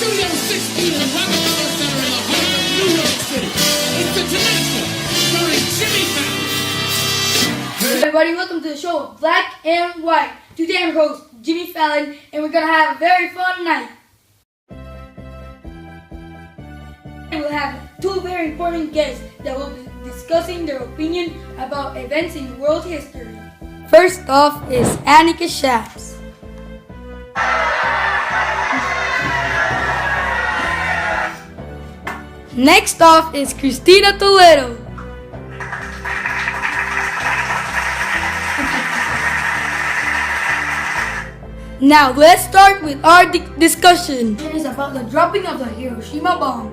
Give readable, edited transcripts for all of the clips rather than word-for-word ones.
Studio 16 at the Puppy-Netsky Center in the heart of New York City. It's the Tonight Show, starring Jimmy Fallon. Hey everybody, welcome to the show Black and White. Today I'm your host, Jimmy Fallon, and we're gonna have a very fun night. And we'll have two very important guests that will be discussing their opinion about events in world history. First off is Eyes-Kaskade. Next off is Christina Toledo. Now let's start with our discussion. It is about the dropping of the Hiroshima bomb.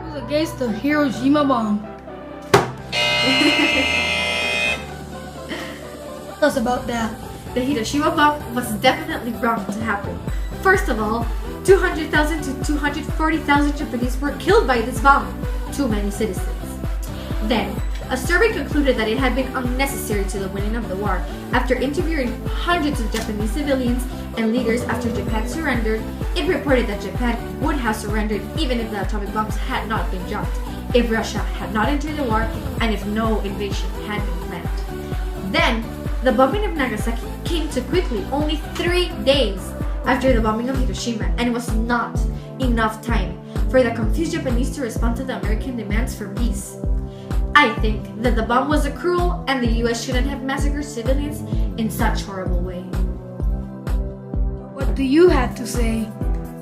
Who's against the Hiroshima bomb? Tell us about that. The Hiroshima bomb was definitely wrong to happen. First of all, 200,000 to 240,000 Japanese were killed by this bomb. Too many citizens. Then, a survey concluded that it had been unnecessary to the winning of the war. After interviewing hundreds of Japanese civilians and leaders after Japan surrendered, it reported that Japan would have surrendered even if the atomic bombs had not been dropped, if Russia had not entered the war, and if no invasion had been planned. Then, the bombing of Nagasaki came too quickly, only 3 days after the bombing of Hiroshima, and it was not enough time for the confused Japanese to respond to the American demands for peace. I think that the bomb was cruel and the US shouldn't have massacred civilians in such horrible way. What do you have to say?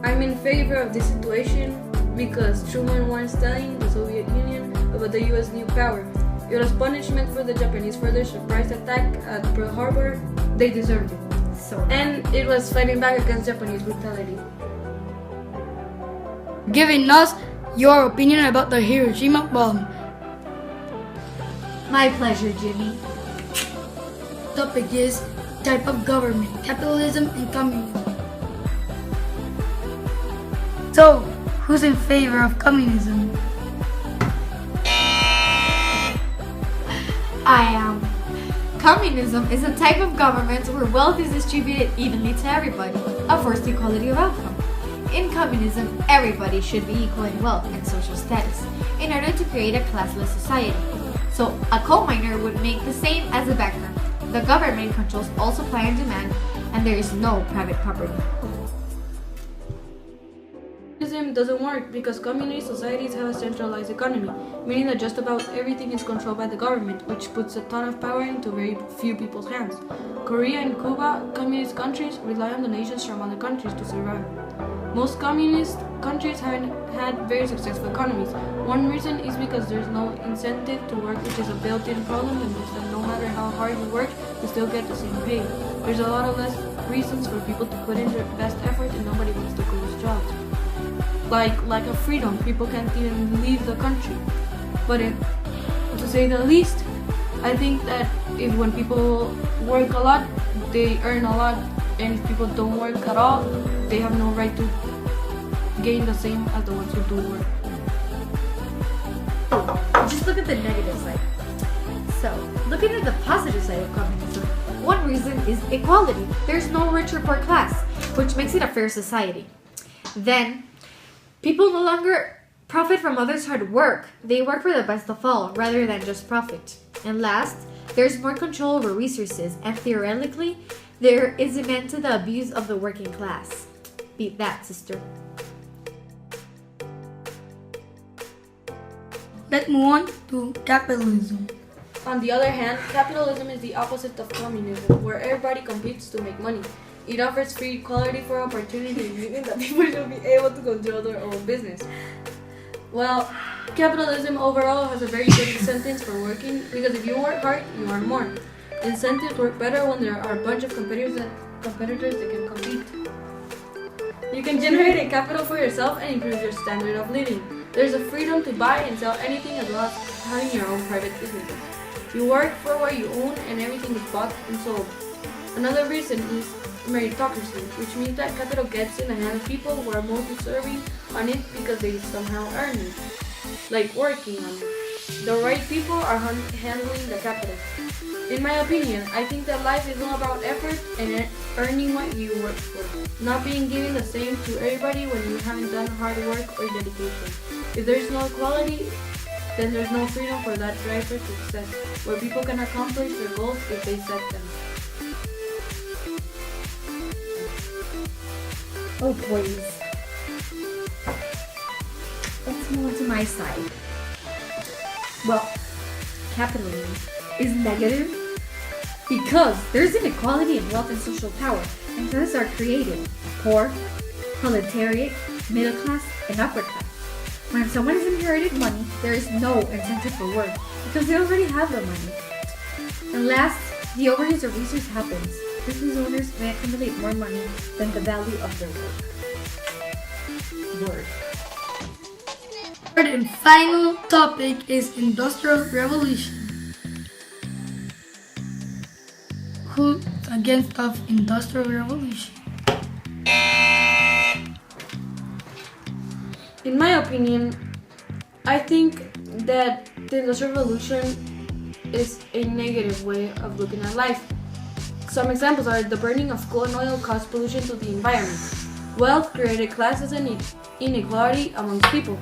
I'm in favor of this situation because Truman was telling the Soviet Union about the US new power. It was punishment for the Japanese for their surprise attack at Pearl Harbor. They deserved it. And it was fighting back against Japanese brutality. Giving us your opinion about the Hiroshima bomb. My pleasure, Jimmy. Topic is type of government, capitalism and communism. So, who's in favor of communism? I am. Communism is a type of government where wealth is distributed evenly to everybody, a forced equality of outcome. In communism, everybody should be equal in wealth and social status in order to create a classless society. So, a coal miner would make the same as a banker. The government controls all supply and demand, and there is no private property. Communism doesn't work because communist societies have a centralized economy, meaning that just about everything is controlled by the government, which puts a ton of power into very few people's hands. Korea and Cuba, communist countries, rely on donations from other countries to survive. Most communist countries haven't had very successful economies. One reason is because there's no incentive to work, which is a built-in problem that means that no matter how hard you work, you still get the same pay. There's a lot of less reasons for people to put in their best effort and nobody wants to lose jobs. Like a freedom, people can't even leave the country. But to say the least, I think that if when people work a lot, they earn a lot, and if people don't work at all, they have no right to gain the same as the ones who do work. Just look at the negative side. So, looking at the positive side of communism, one reason is equality. There's no rich or poor class, which makes it a fair society. Then, people no longer profit from others' hard work. They work for the best of all, rather than just profit. And last, there's more control over resources, and theoretically, there is an end to the abuse of the working class. Beat that, sister. Let's move on to capitalism. On the other hand, capitalism is the opposite of communism, where everybody competes to make money. It offers free equality for opportunity, meaning that people should be able to control their own business. Well, capitalism overall has a very good incentives for working because if you work hard, you earn more. Incentives work better when there are a bunch of competitors that can compete. You can generate a capital for yourself and improve your standard of living. There's a freedom to buy and sell anything as well as having your own private businesses. You work for what you own and everything is bought and sold. Another reason is meritocracy, which means that capital gets in the hands of people who are most deserving on it because they somehow earn it, like working on it. The right people are handling the capital. In my opinion, I think that life is all about effort and earning what you work for, not being given the same to everybody when you haven't done hard work or dedication. If there's no equality, then there's no freedom for that drive for success, where people can accomplish their goals if they set them. Oh, boys. Let's move on to my side. Well, capitalism is negative because there's inequality in wealth and social power, and classes are created: poor, proletariat, middle class, and upper class. When someone has inherited money, there is no incentive for work because they already have the money. And last, the overuse of resource happens. Business owners may accumulate more money than the value of their work. Word. Third and final topic is Industrial Revolution. Who's against of Industrial Revolution? In my opinion, I think that the Industrial Revolution is a negative way of looking at life. Some examples are the burning of coal and oil caused pollution to the environment. Wealth created classes and inequality amongst people.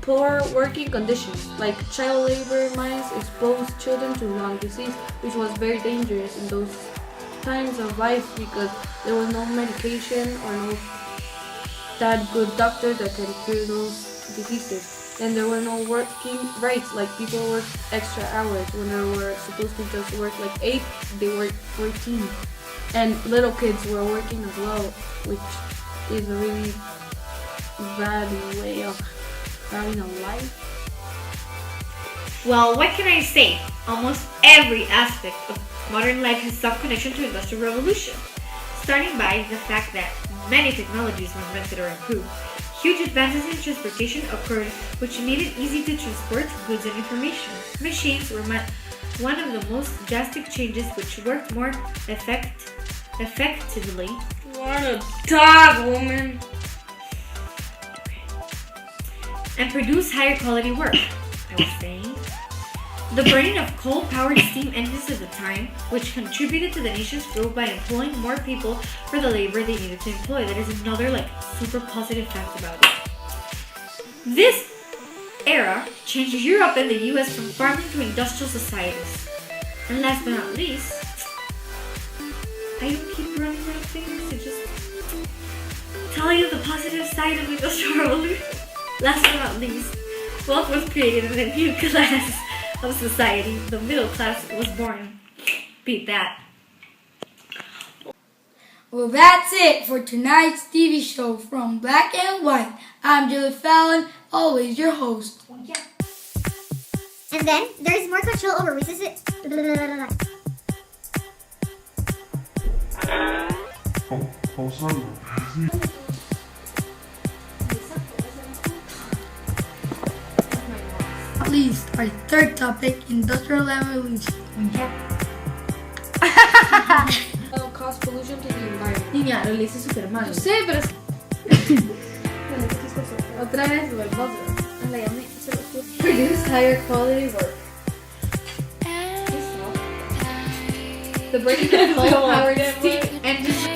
Poor working conditions, like child labor in mines, exposed children to lung disease, which was very dangerous in those times of life because there was no medication or no that good doctors that could cure those diseases. And there were no working rights, like people worked extra hours when they were supposed to just work like 8, they worked 14. And little kids were working as well, which is a really bad way of having a life. Well, what can I say? Almost every aspect of modern life has some connection to Industrial Revolution, starting by the fact that many technologies were invented or improved. Huge advances in transportation occurred, which made it easy to transport goods and information. Machines were one of the most drastic changes, which worked more effectively. What a dog, woman! And produce higher quality work. I was saying. The burning of coal-powered steam engines at the time, which contributed to the nation's growth by employing more people for the labor they needed to employ. That is another super positive fact about it. This era changed Europe and the US from farming to industrial societies. And last but not least, I don't keep running my fingers to just tell you the positive side of the Industrial Revolution. Last but not least, wealth was created in a new class of society. The middle class was born. Beat that. Well, that's it for tonight's TV show from Black and White. I'm Julie Fallon, always your host. And then there's more control over resources. At least our third topic, Industrial Revolution. Cause pollution to the environment. Niña, lo hice súper mal. Yo sé, pero es... Otra vez, lo produce higher quality work. The burning of coal-powered steam